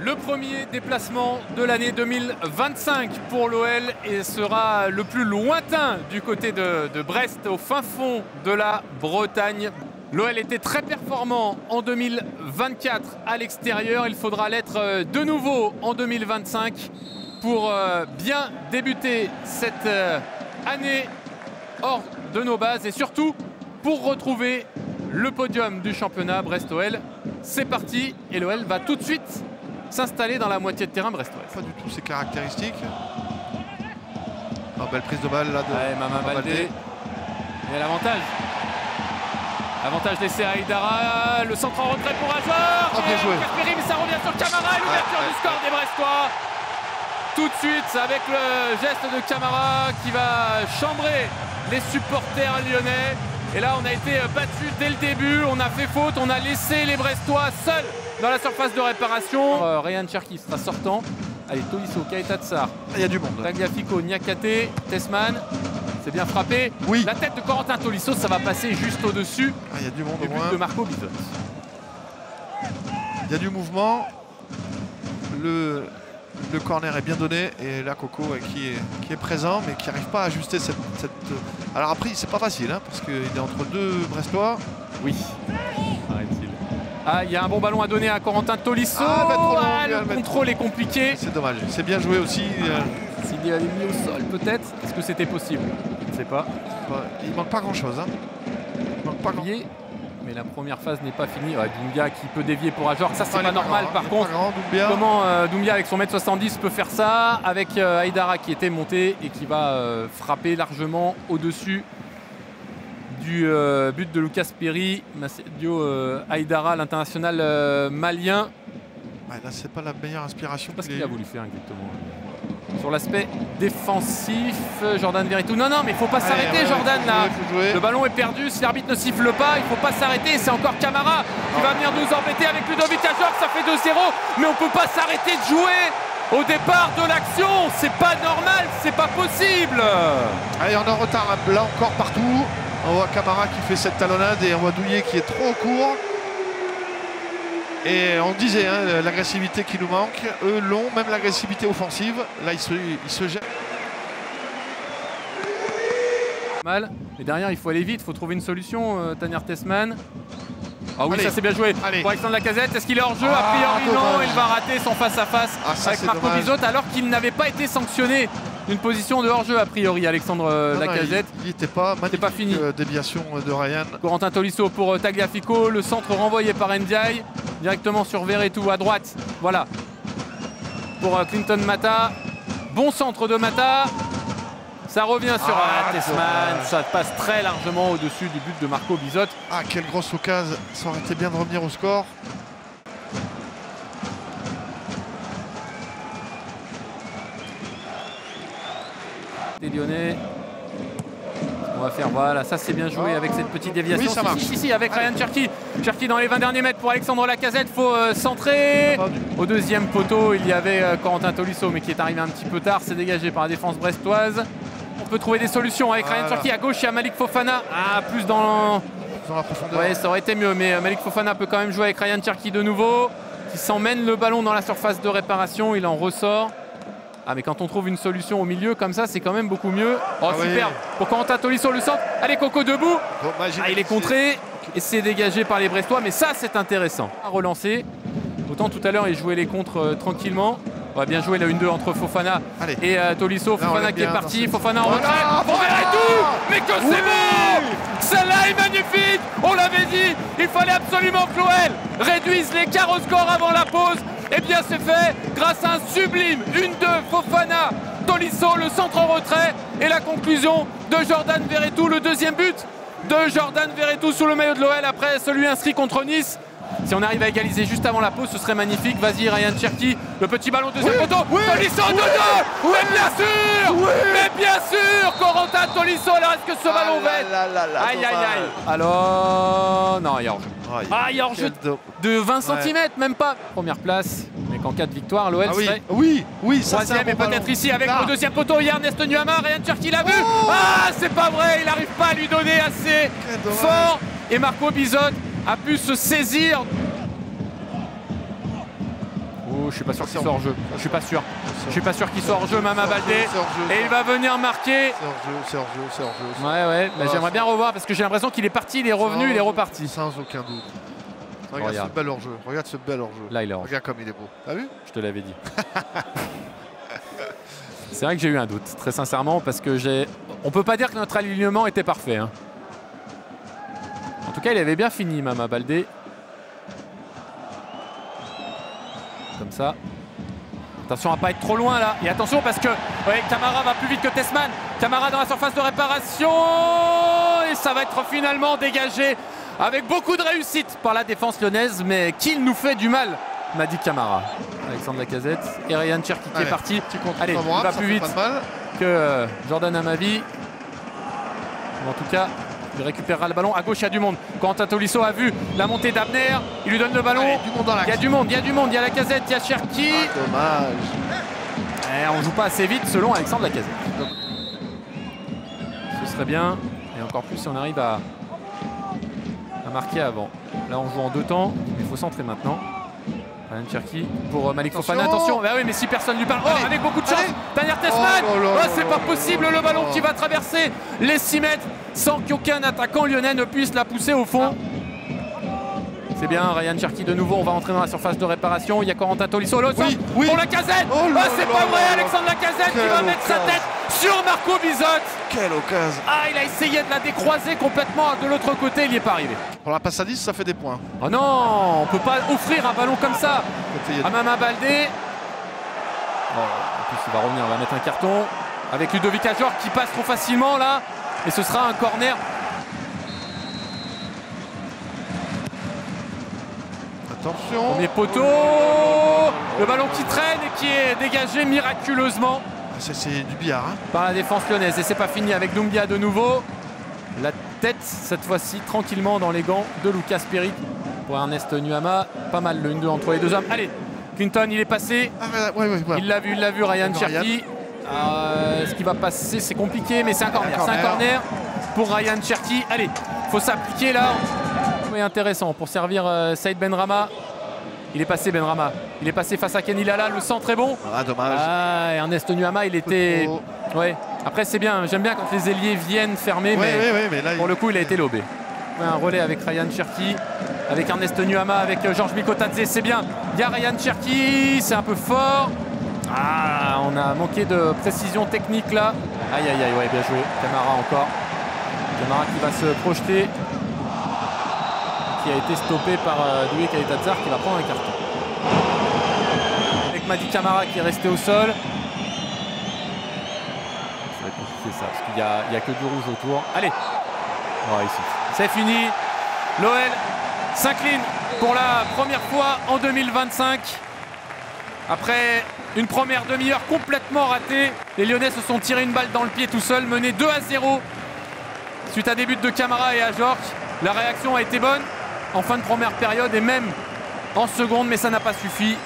Le premier déplacement de l'année 2025 pour l'OL et sera le plus lointain du côté de Brest, au fin fond de la Bretagne. L'OL était très performant en 2024 à l'extérieur. Il faudra l'être de nouveau en 2025 pour bien débuter cette année hors de nos bases et surtout pour retrouver le podium du championnat Brest-OL. C'est parti et l'OL va tout de suite s'installer dans la moitié de terrain brestoise. Pas du tout ses caractéristiques. Oh, belle prise de balle là de Mama Baldé. Et l'avantage. Avantage laissé à Aïdara. Le centre en retrait pour Ajor. Oh, bien joué. Mais ça revient sur Camara et l'ouverture du score des Brestois. Tout de suite avec le geste de Camara qui va chambrer les supporters lyonnais. Et là, on a été battu dès le début. On a fait faute. On a laissé les Brestois seuls dans la surface de réparation. Ryan Cherki sera sortant. Allez, Tolisso, Keita Tsar. Il y a du monde. Tagliafico, Niakate, Tessman. C'est bien frappé. Oui. La tête de Corentin Tolisso, ça va passer juste au-dessus. Il y a du monde du au but moins. de Marco Bizot. Il y a du mouvement. Le corner est bien donné et là Coco qui est présent mais qui n'arrive pas à ajuster cette... Alors après c'est pas facile hein, parce qu'il est entre deux Brestois. Oui. Arrête-t-il. Ah, il y a un bon ballon à donner à Corentin Tolisso. Le contrôle est compliqué. C'est dommage. C'est bien joué aussi. S'il avait mis au sol peut-être. Est-ce que c'était possible? Je ne sais pas. Il manque pas grand-chose. Hein. Il manque pas grand... Mais la première phase n'est pas finie. Doumbia qui peut dévier pour Ajor. Ça, c'est pas normal. Par contre, Doumbia. comment Doumbia, avec son 1m70, peut faire ça avec Aïdara qui était monté et qui va frapper largement au-dessus du but de Lucas Perry. Massadio Aïdara, l'international malien. Ouais, là, c'est pas la meilleure inspiration. Parce qu'il a voulu faire exactement. Sur l'aspect défensif, Jordan Veretout. Non, mais il ne faut pas s'arrêter, Jordan, là. Le ballon est perdu. Si l'arbitre ne siffle pas, il ne faut pas s'arrêter. C'est encore Camara qui va venir nous embêter avec Ludovic Ajor. Ça fait 2-0. Mais on ne peut pas s'arrêter de jouer au départ de l'action. C'est pas normal, c'est pas possible. Allez, on est en retard là encore partout. On voit Camara qui fait cette talonnade et on voit Douillet qui est trop court. Et on disait, hein, l'agressivité qui nous manque. Eux l'ont, même l'agressivité offensive. Là, il se jette. Mal. Mais derrière, il faut aller vite. Il faut trouver une solution, Tanner Tessman. Ah oui, allez, ça c'est bien joué. Allez. Pour Alexandre Lacazette, est-ce qu'il est hors jeu? A priori non, il va rater son face-à-face avec Marco Bizot alors qu'il n'avait pas été sanctionné d'une position de hors-jeu a priori, Alexandre Lacazette. Il n'était pas, pas fini. Déviation de Ryan. Corentin Tolisso pour Tagliafico, le centre renvoyé par Ndiaye, directement sur Veretout à droite. Voilà. Pour Clinton Mata. Bon centre de Mata. Ça revient sur Tessman, ça passe très largement au-dessus du but de Marco Bizot. Ah, quelle grosse occasion, ça aurait été bien de revenir au score. Les Lyonnais, on va faire, voilà, ça c'est bien joué avec cette petite déviation. Oui, ça marche. Si, avec Ryan Cherki. Cherki dans les 20 derniers mètres pour Alexandre Lacazette, il faut centrer. Au deuxième poteau, il y avait Corentin Tolisso, mais qui est arrivé un petit peu tard, c'est dégagé par la défense brestoise. On peut trouver des solutions avec Ryan Cherki à gauche, il y a Malik Fofana. Plus dans la profondeur. Ouais, ça aurait été mieux, mais Malik Fofana peut quand même jouer avec Ryan Cherki de nouveau, qui s'emmène le ballon dans la surface de réparation, il en ressort. Ah, mais quand on trouve une solution au milieu comme ça, c'est quand même beaucoup mieux. Oh, super. Pour Corentin Tolisso, le centre. Allez, Coco debout. Il est contré et c'est dégagé par les Brestois, mais ça c'est intéressant. À relancer. Autant tout à l'heure, il jouait les contres tranquillement. On va bien jouer la 1-2 entre Fofana et Tolisso. Fofana qui est parti, Fofana en retrait. On verrait tout. Mais que c'est beau. Celle-là est magnifique. On l'avait dit, il fallait absolument que l'OL réduise l'écart au score avant la pause. Eh bien c'est fait grâce à un sublime 1-2 Fofana, Tolisso, le centre en retrait et la conclusion de Jordan Veretout, le deuxième but de Jordan Veretout sous le maillot de l'OL après celui inscrit contre Nice. Si on arrive à égaliser juste avant la pause, ce serait magnifique. Vas-y Ryan Cherki, le petit ballon deuxième poteau. Tolisso 2-2. Mais bien sûr, mais bien sûr, Corentin Tolisso. Alors est-ce que ce ballon va être... Aïe. Alors non, il y a hors-jeu. Il y a hors-jeu de 20 cm, même pas. Première place, mais qu'en cas de victoire, l'OL serait ça, troisième et peut-être ici avec le deuxième poteau. Il y a Ernest Nuama, Ryan Cherki l'a vu. C'est pas vrai, il n'arrive pas à lui donner assez fort. Et Marco Bizot a pu se saisir. je suis pas sûr qu'il soit hors jeu. Je suis pas sûr. Je suis pas sûr qu'il soit hors jeu, Mama Baldé. Et il va venir marquer. C'est hors jeu. Ouais. Mais j'aimerais bien revoir parce que j'ai l'impression qu'il est parti, il est revenu, il est reparti. Sans aucun doute. Regarde ce bel hors jeu. Regarde ce bel hors jeu. Là, il est hors jeu. Regarde comme il est beau. T'as vu? Je te l'avais dit. C'est vrai que j'ai eu un doute, très sincèrement, parce que on peut pas dire que notre alignement était parfait. Hein. En tout cas, il avait bien fini, Mama Baldé. Comme ça. Attention à pas être trop loin là. Et attention parce que Camara va plus vite que Tessman. Camara dans la surface de réparation. Et ça va être finalement dégagé avec beaucoup de réussite par la défense lyonnaise. Mais qu'il nous fait du mal, m'a dit Camara. Alexandre Lacazette et Ryan Cherki qui est parti. Allez, il va plus vite que Jordan Amavi. En tout cas, il récupérera le ballon. À gauche, il y a du monde. Quentin Tolisso a vu la montée d'Abner. Il lui donne le ballon. Il y a du monde, il y a Lacazette, il y a Cherki. Dommage. On joue pas assez vite selon Alexandre Lacazette. Ce serait bien. Et encore plus si on arrive à marquer avant. Là, on joue en 2 temps. Il faut centrer maintenant. Ryan Cherki pour Malik Fofana. Attention, bah oui, mais si personne lui parle. Oh, avec beaucoup de chance. Tanner Tessman. Oh, c'est pas possible. Le ballon qui va traverser les 6 mètres sans qu'aucun attaquant lyonnais ne puisse la pousser au fond. C'est bien, Ryan Cherki de nouveau. On va entrer dans la surface de réparation. Il y a Corentin Tolisso. Pour Lacazette. Oh, c'est pas vrai. Alexandre Lacazette qui va mettre sa tête sur Marco Bizotte. Quelle occasion. Ah, il a essayé de la décroiser complètement de l'autre côté. Il n'y est pas arrivé. Pour la passe à 10, ça fait des points. Oh non, on peut pas offrir un ballon comme ça à Mama Baldé. Bon, en plus, il va revenir. On va mettre un carton avec Ludovic Ajor qui passe trop facilement là. Et ce sera un corner. Attention. Premier poteau. Le ballon qui traîne et qui est dégagé miraculeusement. C'est du billard. Hein. Par la défense lyonnaise. Et c'est pas fini avec Doumbia de nouveau. La tête, cette fois-ci, tranquillement dans les gants de Lucas Perry. Pour Ernest Nuama. Pas mal le 1-2 entre les deux hommes. Allez, Clinton, il est passé. Il l'a vu, Ryan Cherki. Ce qui va passer, c'est compliqué, mais c'est un corner. C'est un corner pour Ryan Cherki. Allez, il faut s'appliquer là. Oui, intéressant pour servir Saïd Benrahma. Il est passé Benrahma. Il est passé face à Kenny Lala. Le centre est bon. Ah, dommage. Ah, Ernest Nuama, il était. Ouais. Après, c'est bien. J'aime bien quand les ailiers viennent fermer, mais là, pour le coup, il a été lobé. Ouais, un relais avec Ryan Cherki, avec Ernest Nuama, avec Georges Mikotadze. C'est bien. Il y a Ryan Cherki. C'est un peu fort. Ah, on a manqué de précision technique là. Aïe, ouais, bien joué. Camara encore. Camara qui va se projeter. Qui a été stoppé par Doué Kaletazar qui va prendre un carton. Avec Madi Camara qui est resté au sol. Ça va être compliqué ça, parce qu'il n'y a que du rouge autour. Allez. Oh, ici. C'est fini. L'OL s'incline pour la première fois en 2025. Après une première demi-heure complètement ratée, les Lyonnais se sont tirés une balle dans le pied tout seuls, menés 2-0 suite à des buts de Camara et à Georges. La réaction a été bonne en fin de première période et même en seconde, mais ça n'a pas suffi.